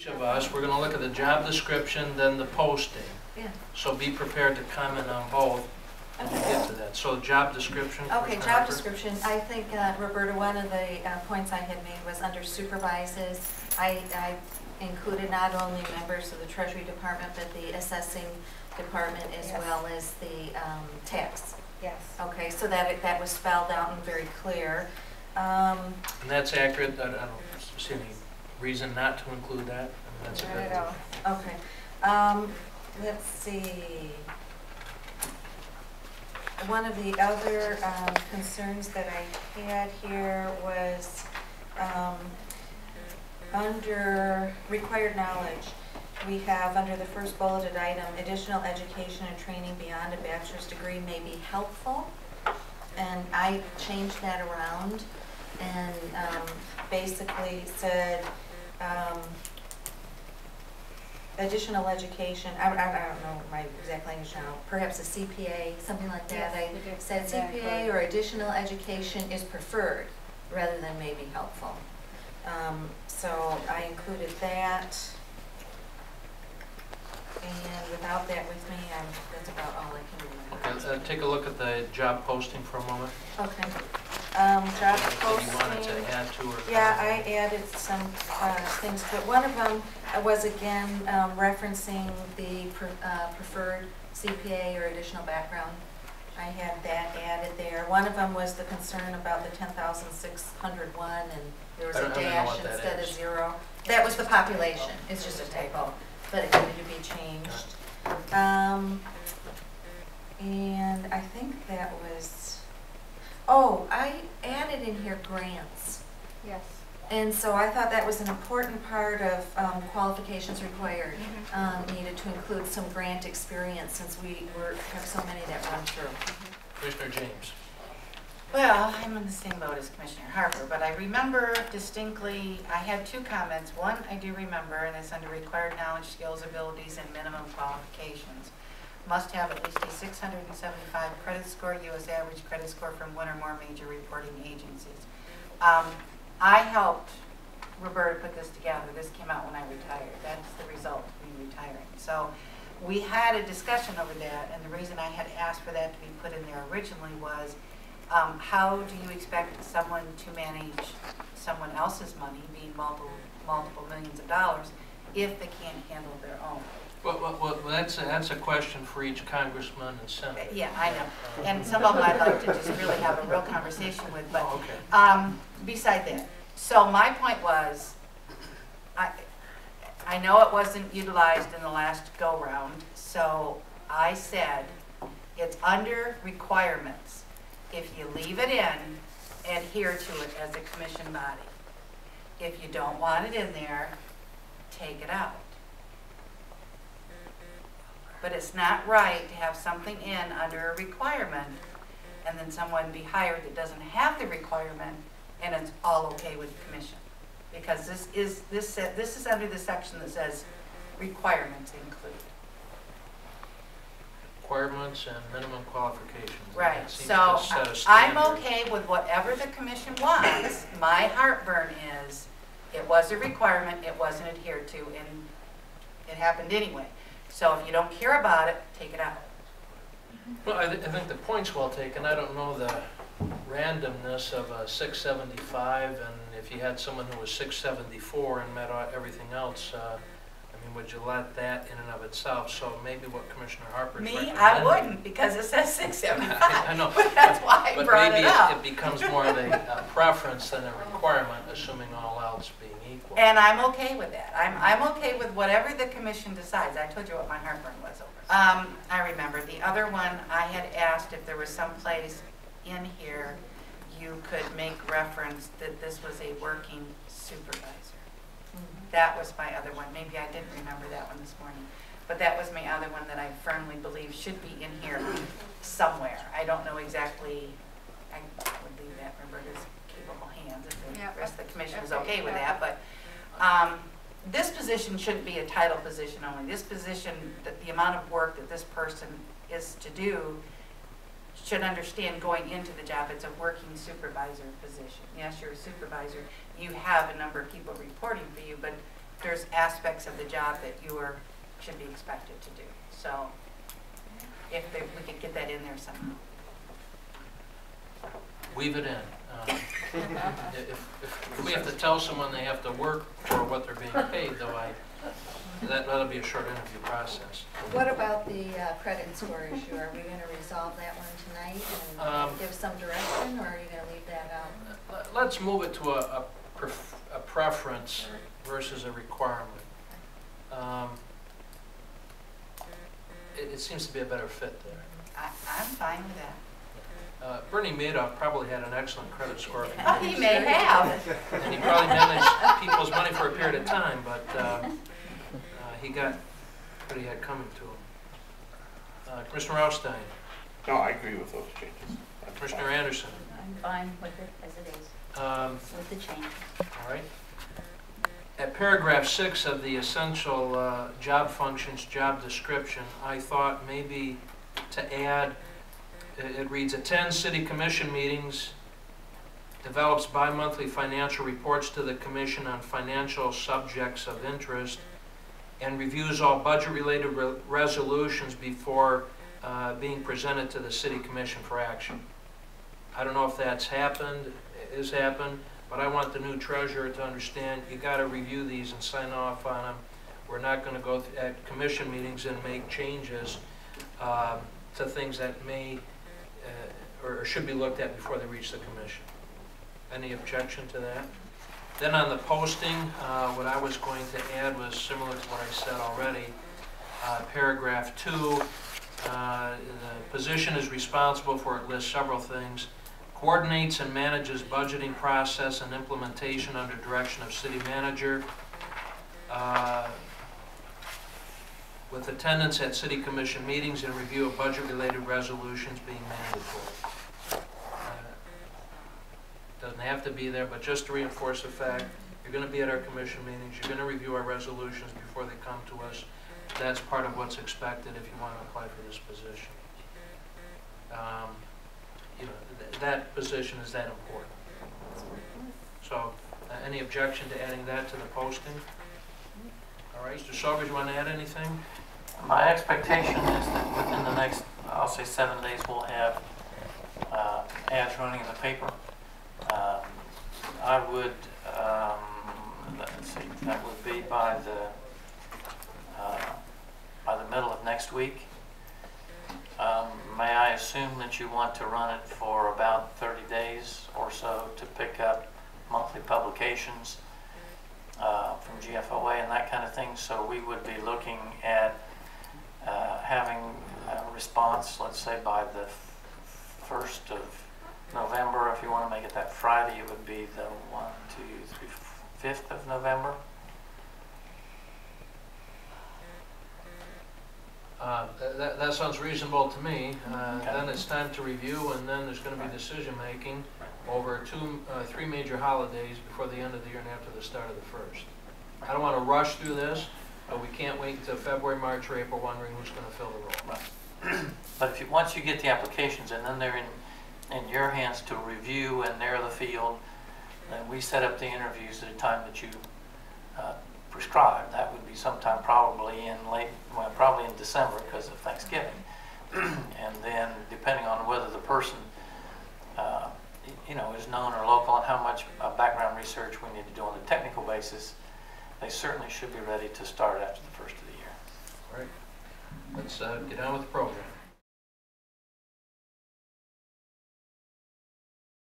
each of us, we're going to look at the job description, then the posting. Yeah. So be prepared to comment on both when you get to that. So job description. Okay, job description. I think, Roberta, one of the points I had made was under supervises. I included not only members of the Treasury Department, but the assessing department as well as the tax. Yes. Okay, so that was spelled out and very clear. And that's accurate. I don't see any reason not to include that. That's a good one. Okay. Let's see. One of the other concerns that I had here was under required knowledge. We have under the first bulleted item, additional education and training beyond a bachelor's degree may be helpful. And I changed that around and basically said additional education, I don't know my exact language now, perhaps a CPA, something like that. Yes, I said CPA or additional education is preferred rather than may be helpful. So I included that. And without that with me, that's about all I can remember. Okay, take a look at the job posting for a moment. Okay. Job posting. You wanted to add to or Yeah, I added some things, but one of them was again referencing the preferred CPA or additional background. I had that added there. One of them was the concern about the 10,601 and there was a dash instead of 0. That was the population. It's just a typo, but it needed to be changed. And I think that was, oh, I added in here grants. Yes. And so I thought that was an important part of qualifications required, needed to include some grant experience since we have so many that run through. Commissioner James. Well, I'm in the same boat as Commissioner Harper, but I remember distinctly, I had two comments. One I do remember, and it's under required knowledge, skills, abilities, and minimum qualifications. Must have at least a 675 credit score, U.S. average credit score from one or more major reporting agencies. I helped Roberta put this together. This came out when I retired. That's the result of me retiring. So we had a discussion over that, and the reason I had asked for that to be put in there originally was how do you expect someone to manage someone else's money, being multiple millions of dollars, if they can't handle their own? Well, that's a question for each congressman and senator. Yeah, I know. And some of them I'd like to just really have a real conversation with. But beside that, so my point was, I know it wasn't utilized in the last go-round, so I said it's under requirements. If you leave it in, adhere to it as a commission body. If you don't want it in there, take it out. But it's not right to have something in under a requirement and then someone be hired that doesn't have the requirement and it's all okay with the commission. Because this is under the section that says requirements include. Requirements and minimum qualifications. Right, so I'm okay with whatever the commission wants. My heartburn is it was a requirement, it wasn't adhered to, and it happened anyway. So if you don't care about it, take it out. Well, I think the point's well taken. I don't know the randomness of a 675, and if you had someone who was 674 and met everything else, I mean, would you let that in and of itself? So maybe what Commissioner Harper's recommending. I wouldn't, because it says 675. I know. But that's why I brought it up. But maybe it becomes more of a preference than a requirement, assuming all else being equal. And I'm okay with that. I'm okay with whatever the commission decides. I told you what my heartburn was over. I remember the other one. I had asked if there was some place in here you could make reference that this was a working supervisor. That was my other one. Maybe I didn't remember that one this morning. But that was my other one that I firmly believe should be in here somewhere. I don't know exactly. I would leave that in Roberta's capable hands if the rest of the commission is okay with that. But this position shouldn't be a title position only. This position, the amount of work that this person is to do, should understand going into the job, it's a working supervisor position. Yes, you're a supervisor. You have a number of people reporting for you, but there's aspects of the job that should be expected to do. So we could get that in there somehow. Weave it in. If we have to tell someone they have to work for what they're being paid, though, that'll be a short interview process. What about the credit score issue? Are we going to resolve that one tonight and give some direction, or are you going to leave that out? Let's move it to a preference versus a requirement. It seems to be a better fit there. I'm fine with that. Bernie Madoff probably had an excellent credit score. Oh, he may have. And he probably managed people's money for a period of time, but he got what he had coming to him. Commissioner Raustein. No, I agree with those changes. Commissioner Anderson. I'm fine with it as it is, with the change. All right. At paragraph 6 of the essential job functions, job description, I thought maybe to add, it reads, attends city commission meetings, develops bi-monthly financial reports to the commission on financial subjects of interest, and reviews all budget-related resolutions before being presented to the city commission for action. I don't know if that's happened, but I want the new treasurer to understand you got to review these and sign off on them. We're not going to go at commission meetings and make changes to things that may or should be looked at before they reach the commission. Any objection to that? Then on the posting, what I was going to add was similar to what I said already. Paragraph 2, the position is responsible for, it lists several things, coordinates and manages budgeting process and implementation under direction of city manager, with attendance at city commission meetings and review of budget-related resolutions being mandatory. Doesn't have to be there, but just to reinforce the fact, you're going to be at our commission meetings, you're going to review our resolutions before they come to us. That's part of what's expected if you want to apply for this position. That position is that important. So, any objection to adding that to the posting? All right, Mr. Sobers, you want to add anything? My expectation is that within the next, I'll say 7 days, we'll have ads running in the paper. I would, let's see, that would be by the middle of next week. May I assume that you want to run it for about 30 days or so to pick up monthly publications from GFOA and that kind of thing? So we would be looking at having a response, let's say by the 1st of November. If you want to make it that Friday, it would be the 5th of November. That sounds reasonable to me. Okay. Then it's time to review, and then there's going to be decision making over 3 major holidays before the end of the year and after the start of the 1st. I don't want to rush through this, but we can't wait until February, March, or April wondering who's going to fill the role. Right. But if once you get the applications and then they're in your hands to review and narrow the field, then we set up the interviews at a time that you prescribed. That would be sometime probably probably in December because of Thanksgiving. And then depending on whether the person is known or local and how much background research we need to do on the technical basis, they certainly should be ready to start after the 1st of the year. All right. Let's get on with the program.